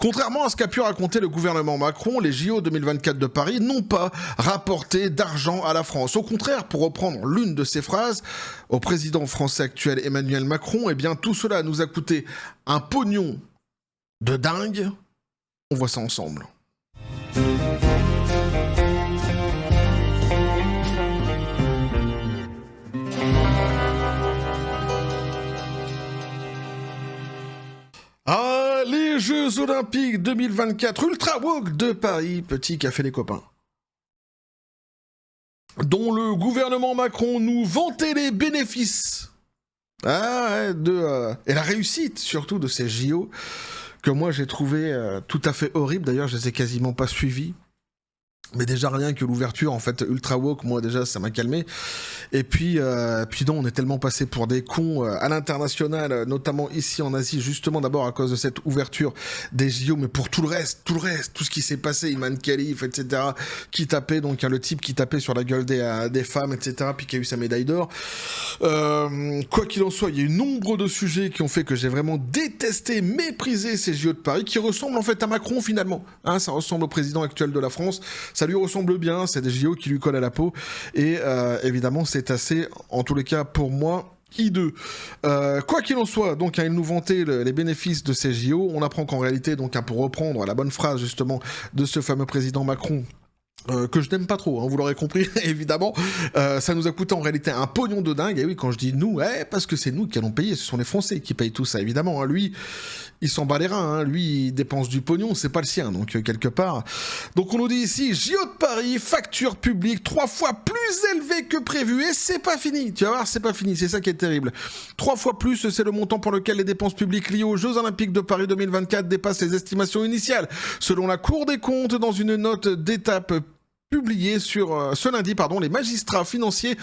Contrairement à ce qu'a pu raconter le gouvernement Macron, les JO 2024 de Paris n'ont pas rapporté d'argent à la France. Au contraire, pour reprendre l'une de ses phrases, au président français actuel Emmanuel Macron, eh bien tout cela nous a coûté un pognon de dingue. On voit ça ensemble. Ah, les Jeux Olympiques 2024 Ultra Woke de Paris, petit café des copains, dont le gouvernement Macron nous vantait les bénéfices et la réussite surtout de ces JO, que moi j'ai trouvé tout à fait horrible. D'ailleurs, je les ai quasiment pas suivis. Mais déjà rien que l'ouverture, en fait, ultra woke, moi déjà ça m'a calmé. Et puis non, on est tellement passé pour des cons à l'international, notamment ici en Asie, justement d'abord à cause de cette ouverture des JO, mais pour tout le reste, tout ce qui s'est passé, Iman Khalif, etc., qui tapait, donc le type qui tapait sur la gueule des femmes, etc., puis qui a eu sa médaille d'or. Quoi qu'il en soit, il y a eu nombre de sujets qui ont fait que j'ai vraiment détesté, méprisé ces JO de Paris, qui ressemblent en fait à Macron finalement. Hein, ça ressemble au président actuel de la France. Ça lui ressemble bien, c'est des JO qui lui collent à la peau, et évidemment c'est assez, en tous les cas pour moi, hideux. Quoi qu'il en soit, donc il nous vantait les bénéfices de ces JO. On apprend qu'en réalité, donc pour reprendre la bonne phrase justement de ce fameux président Macron, que je n'aime pas trop, hein, vous l'aurez compris, évidemment, ça nous a coûté en réalité un pognon de dingue. Et oui, quand je dis nous, parce que c'est nous qui allons payer, ce sont les Français qui payent tout ça, évidemment. Hein. Lui, il s'en bat les reins, hein. Lui, il dépense du pognon, c'est pas le sien, donc quelque part. Donc on nous dit ici, JO de Paris, facture publique 3 fois plus élevée que prévu, et c'est pas fini. Tu vas voir, c'est pas fini, c'est ça qui est terrible. 3 fois plus, c'est le montant pour lequel les dépenses publiques liées aux Jeux Olympiques de Paris 2024 dépassent les estimations initiales. Selon la Cour des comptes, dans une note d'étape publié sur ce lundi, les magistrats financiers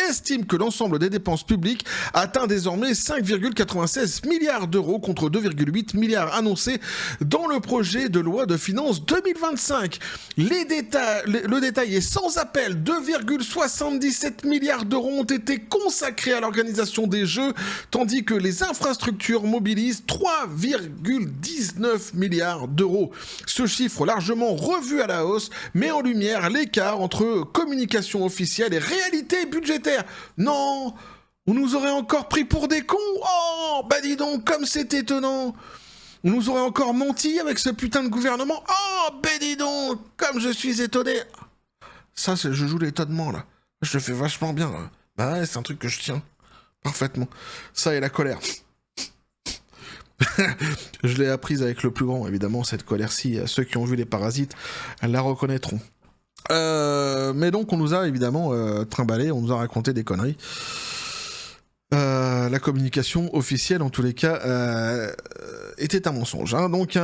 estiment que l'ensemble des dépenses publiques atteint désormais 5,96 milliards d'euros contre 2,8 milliards annoncés dans le projet de loi de finances 2025. Le détail est sans appel. 2,77 milliards d'euros ont été consacrés à l'organisation des Jeux, tandis que les infrastructures mobilisent 3,19 milliards d'euros. Ce chiffre largement revu à la hausse met en lumière l'écart entre communication officielle et réalité budgétaire. Non, on nous aurait encore pris pour des cons. Oh, bah dis donc, comme c'est étonnant. On nous aurait encore menti avec ce putain de gouvernement. Oh, bah dis donc, comme je suis étonné. Ça, je joue l'étonnement, là. Je le fais vachement bien, là. Bah ouais, c'est un truc que je tiens parfaitement. Ça et la colère. Je l'ai apprise avec le plus grand, évidemment, cette colère-ci. Ceux qui ont vu les Parasites la reconnaîtront. Mais donc on nous a évidemment trimballé, on nous a raconté des conneries. La communication officielle en tous les cas était un mensonge. Hein. Donc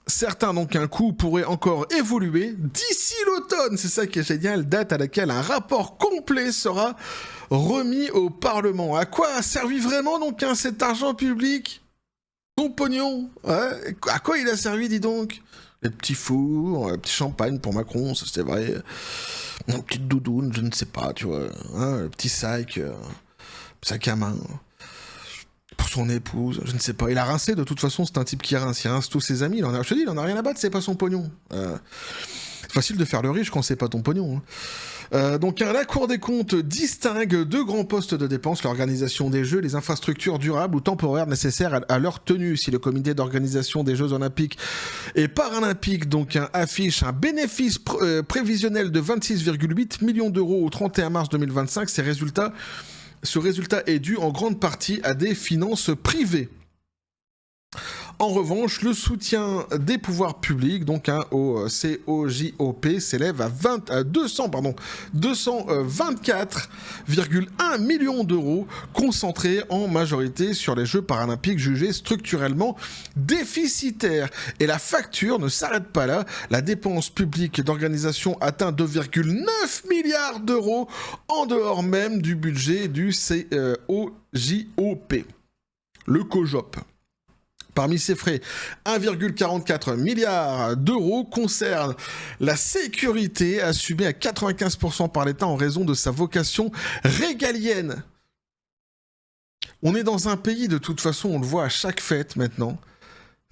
certains un coup pourraient encore évoluer d'ici l'automne. C'est ça qui est génial, date à laquelle un rapport complet sera remis au Parlement. À quoi a servi vraiment donc cet argent public, ton pognon, ouais. À quoi il a servi, dis donc? Les petits fours, le petit champagne pour Macron, ça c'était vrai. Une petite doudoune, je ne sais pas, tu vois. Hein, le petit sac à main. Pour son épouse, je ne sais pas. Il a rincé, de toute façon, c'est un type qui rince. Il rince tous ses amis. Je te dis, il en a rien à battre, c'est pas son pognon. C'est facile de faire le riche quand c'est pas ton pognon. Hein. Donc la Cour des comptes distingue deux grands postes de dépenses, l'organisation des Jeux, les infrastructures durables ou temporaires nécessaires à leur tenue. Si le comité d'organisation des Jeux Olympiques et Paralympiques affiche un bénéfice prévisionnel de 26,8 millions d'euros au 31 mars 2025, ce résultat est dû en grande partie à des finances privées. En revanche, le soutien des pouvoirs publics, au COJOP, s'élève à 224,1 millions d'euros, concentrés en majorité sur les Jeux paralympiques jugés structurellement déficitaires. Et la facture ne s'arrête pas là. La dépense publique d'organisation atteint 2,9 milliards d'euros, en dehors même du budget du COJOP, le COJOP. Parmi ces frais, 1,44 milliard d'euros concernent la sécurité assumée à 95% par l'État en raison de sa vocation régalienne. On est dans un pays, de toute façon, on le voit à chaque fête maintenant,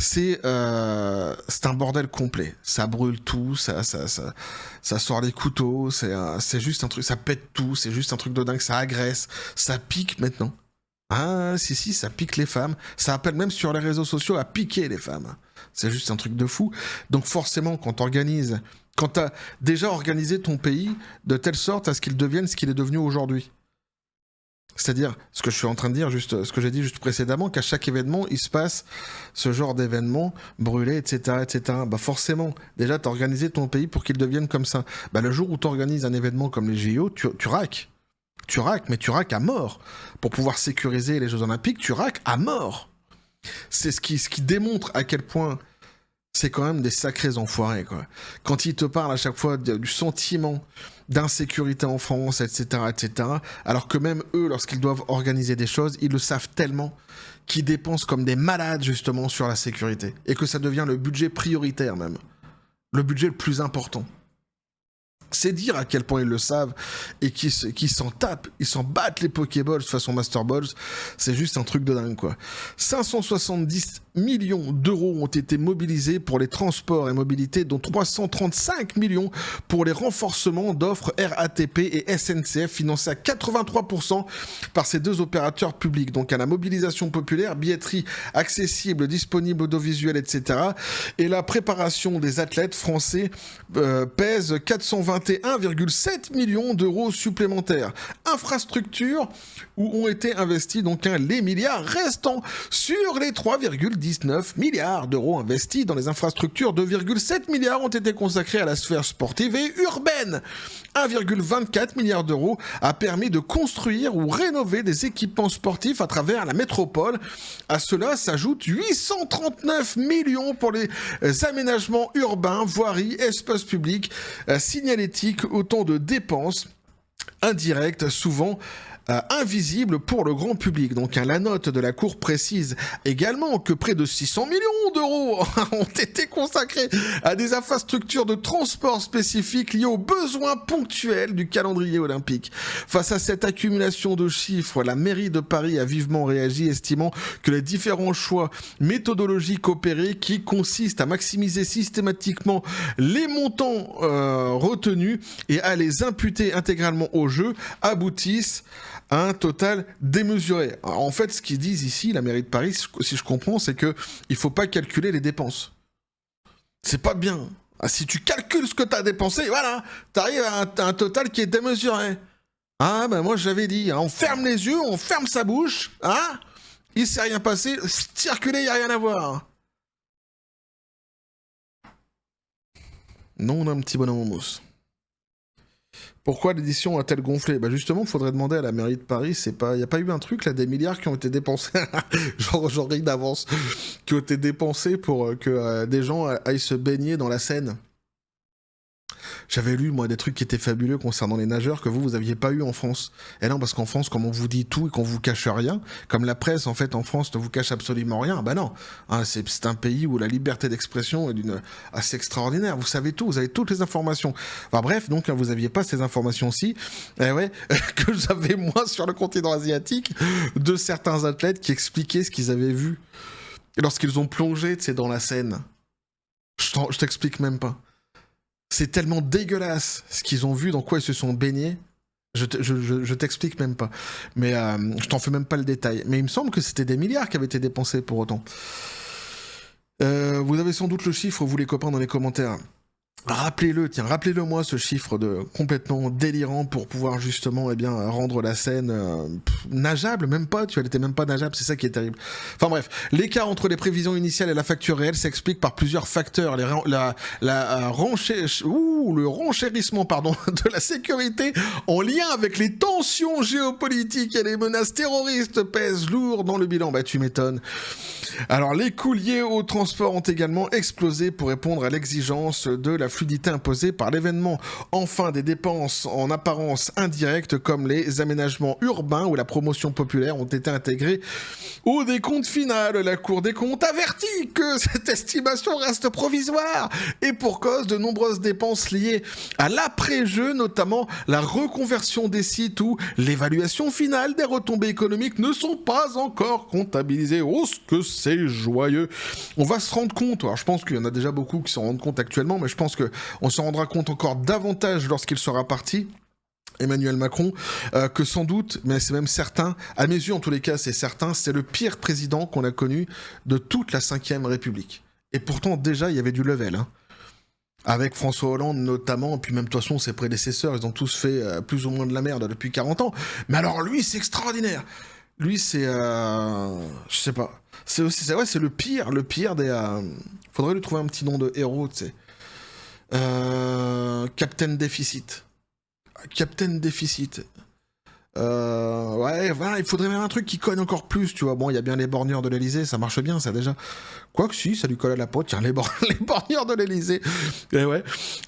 c'est un bordel complet. Ça brûle tout, ça sort les couteaux, c'est juste un truc, ça pète tout, c'est juste un truc de dingue, ça agresse, ça pique maintenant. Ah, si, ça pique les femmes. Ça appelle même sur les réseaux sociaux à piquer les femmes. C'est juste un truc de fou. Donc forcément, quand t'as déjà organisé ton pays de telle sorte à ce qu'il devienne ce qu'il est devenu aujourd'hui. C'est-à-dire, ce que je suis en train de dire, juste ce que j'ai dit juste précédemment, qu'à chaque événement, il se passe ce genre d'événement, brûlé, etc., etc. Bah forcément, déjà, t'as organisé ton pays pour qu'il devienne comme ça. Bah le jour où t'organises un événement comme les JO, tu raques. Tu raques, mais tu raques à mort. Pour pouvoir sécuriser les Jeux Olympiques, tu raques à mort. C'est ce qui démontre à quel point c'est quand même des sacrés enfoirés, quoi. Quand ils te parlent à chaque fois du sentiment d'insécurité en France, etc., etc., alors que même eux, lorsqu'ils doivent organiser des choses, ils le savent tellement qu'ils dépensent comme des malades, justement, sur la sécurité. Et que ça devient le budget prioritaire, même. Le budget le plus important. C'est dire à quel point ils le savent et qu'ils s'en tapent, ils s'en battent les Pokéballs façon Master Balls, c'est juste un truc de dingue, quoi. 570 millions d'euros ont été mobilisés pour les transports et mobilités, dont 335 millions pour les renforcements d'offres RATP et SNCF, financés à 83% par ces deux opérateurs publics. Donc à la mobilisation populaire, billetterie accessible, disponible, audiovisuel, etc. Et la préparation des athlètes français pèse 421,7 millions d'euros supplémentaires. Infrastructures où ont été investis donc les milliards restants sur les 3,19 milliards d'euros investis dans les infrastructures. 2,7 milliards ont été consacrés à la sphère sportive et urbaine. 1,24 milliard d'euros a permis de construire ou rénover des équipements sportifs à travers la métropole. À cela s'ajoutent 839 millions pour les aménagements urbains, voiries, espaces publics, signalétiques, autant de dépenses indirectes, souvent invisible pour le grand public. Donc la note de la Cour précise également que près de 600 millions d'euros ont été consacrés à des infrastructures de transport spécifiques liées aux besoins ponctuels du calendrier olympique. Face à cette accumulation de chiffres, la mairie de Paris a vivement réagi, estimant que les différents choix méthodologiques opérés, qui consistent à maximiser systématiquement les montants retenus et à les imputer intégralement au jeu, aboutissent à un total démesuré. Alors, en fait, ce qu'ils disent ici, la mairie de Paris, si je comprends, c'est que il faut pas calculer les dépenses. C'est pas bien. Ah, si tu calcules ce que tu as dépensé, voilà, t'arrives à un total qui est démesuré. Ah, ben moi j'avais dit, hein, on ferme les yeux, on ferme sa bouche, hein, il s'est rien passé, circuler, il n'y a rien à voir. Non, un petit bonhomme en mousse. Pourquoi l'édition a-t-elle gonflé ? Bah justement, il faudrait demander à la mairie de Paris, il n'y a pas eu un truc là, des milliards qui ont été dépensés, j'en ris d'avance, qui ont été dépensés pour que des gens aillent se baigner dans la Seine. J'avais lu, moi, des trucs qui étaient fabuleux concernant les nageurs que vous aviez pas eu en France. Et non, parce qu'en France, comme on vous dit tout et qu'on vous cache rien, comme la presse, en fait, en France, ne vous cache absolument rien, bah non. Hein, c'est un pays où la liberté d'expression est assez extraordinaire. Vous savez tout, vous avez toutes les informations. Enfin bref, donc, hein, vous aviez pas ces informations-ci, que j'avais, moi, sur le continent asiatique, de certains athlètes qui expliquaient ce qu'ils avaient vu lorsqu'ils ont plongé, tu sais, dans la Seine. Je t'explique même pas. C'est tellement dégueulasse ce qu'ils ont vu, dans quoi ils se sont baignés. Je t'explique même pas. Mais je t'en fais même pas le détail. Mais il me semble que c'était des milliards qui avaient été dépensés pour autant. Vous avez sans doute le chiffre, vous les copains, dans les commentaires. Rappelez-le moi, ce chiffre complètement délirant pour pouvoir justement rendre la Seine nageable, même pas, elle était même pas nageable, c'est ça qui est terrible. Enfin bref, l'écart entre les prévisions initiales et la facture réelle s'explique par plusieurs facteurs. Le renchérissement de la sécurité en lien avec les tensions géopolitiques et les menaces terroristes pèsent lourd dans le bilan. Bah tu m'étonnes. Alors les coûts liés au transport ont également explosé pour répondre à l'exigence de la fluidité imposée par l'événement. Enfin, des dépenses en apparence indirectes comme les aménagements urbains ou la promotion populaire ont été intégrées au décompte final. La Cour des comptes avertit que cette estimation reste provisoire et pour cause de nombreuses dépenses liées à l'après-jeu, notamment la reconversion des sites où l'évaluation finale des retombées économiques ne sont pas encore comptabilisées. Oh, ce que c'est joyeux! On va se rendre compte, alors je pense qu'il y en a déjà beaucoup qui s'en rendent compte actuellement, mais je pense qu'on s'en rendra compte encore davantage lorsqu'il sera parti, Emmanuel Macron, que sans doute, mais c'est même certain, à mes yeux en tous les cas c'est certain, c'est le pire président qu'on a connu de toute la Ve République. Et pourtant déjà il y avait du level, hein. Avec François Hollande notamment, et puis même de toute façon ses prédécesseurs, ils ont tous fait plus ou moins de la merde depuis 40 ans. Mais alors lui c'est extraordinaire. Lui c'est... je sais pas. C'est aussi, c'est vrai, c'est le pire des... faudrait lui trouver un petit nom de héros, tu sais. Captain Déficit. Captain Déficit. Ouais, voilà, il faudrait même un truc qui cogne encore plus, tu vois. Bon, il y a bien les borgneurs de l'Elysée, ça marche bien, ça, déjà. Quoique si, ça lui colle à la peau, tiens, les borgneurs de l'Elysée. Et ouais.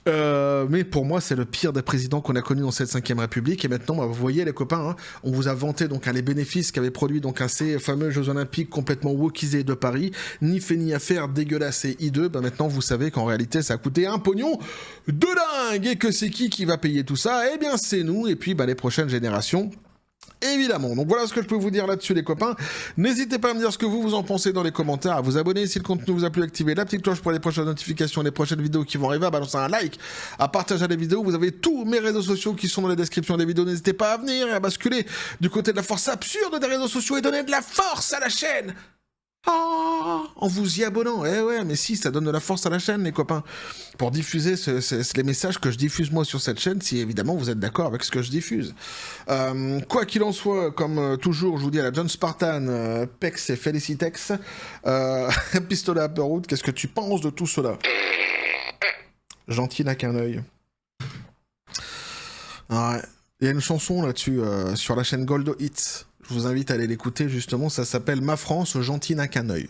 Mais pour moi, c'est le pire des présidents qu'on a connus dans cette 5ème République. Et maintenant, bah, vous voyez, les copains, hein, on vous a vanté donc les bénéfices qu'avaient produit donc ces fameux Jeux Olympiques complètement wokisés de Paris. Ni fait ni à faire, dégueulasse et hideux. Bah, maintenant, vous savez qu'en réalité, ça a coûté un pognon de dingue. Et que c'est qui va payer tout ça? Eh bien, c'est nous. Et puis, bah, les prochaines générations. Évidemment. Donc voilà ce que je peux vous dire là-dessus, les copains. N'hésitez pas à me dire ce que vous en pensez dans les commentaires, à vous abonner si le contenu vous a plu, activer la petite cloche pour les prochaines notifications, les prochaines vidéos qui vont arriver, à balancer un like, à partager les vidéos. Vous avez tous mes réseaux sociaux qui sont dans la description des vidéos. N'hésitez pas à venir et à basculer du côté de la force absurde des réseaux sociaux et donner de la force à la chaîne. Oh, en vous y abonnant. Eh ouais, mais si, ça donne de la force à la chaîne, les copains. Pour diffuser les messages que je diffuse moi sur cette chaîne, si évidemment vous êtes d'accord avec ce que je diffuse. Quoi qu'il en soit, comme toujours, je vous dis à la John Spartan, Pex et Felicitex, pistolet à Upperwood, qu'est-ce que tu penses de tout cela? Gentil n'a qu'un œil. Ouais. Il y a une chanson là-dessus, sur la chaîne Goldo Hits. Je vous invite à aller l'écouter, justement, ça s'appelle « Ma France, gentil n'a qu'un œil ».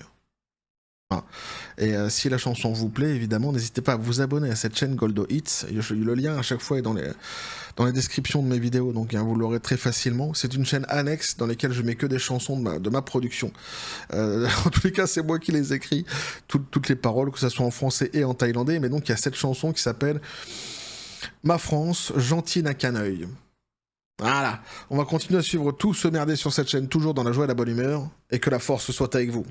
Et si la chanson vous plaît, évidemment, n'hésitez pas à vous abonner à cette chaîne Goldo Hits. Le lien, à chaque fois, est dans les descriptions de mes vidéos, donc hein, vous l'aurez très facilement. C'est une chaîne annexe dans laquelle je mets que des chansons de ma production. En tous les cas, c'est moi qui les écris, toutes les paroles, que ce soit en français et en thaïlandais. Mais donc, il y a cette chanson qui s'appelle « Ma France, gentil n'a qu'un œil ». Voilà, on va continuer à suivre tout ce merder sur cette chaîne, toujours dans la joie et la bonne humeur, et que la force soit avec vous.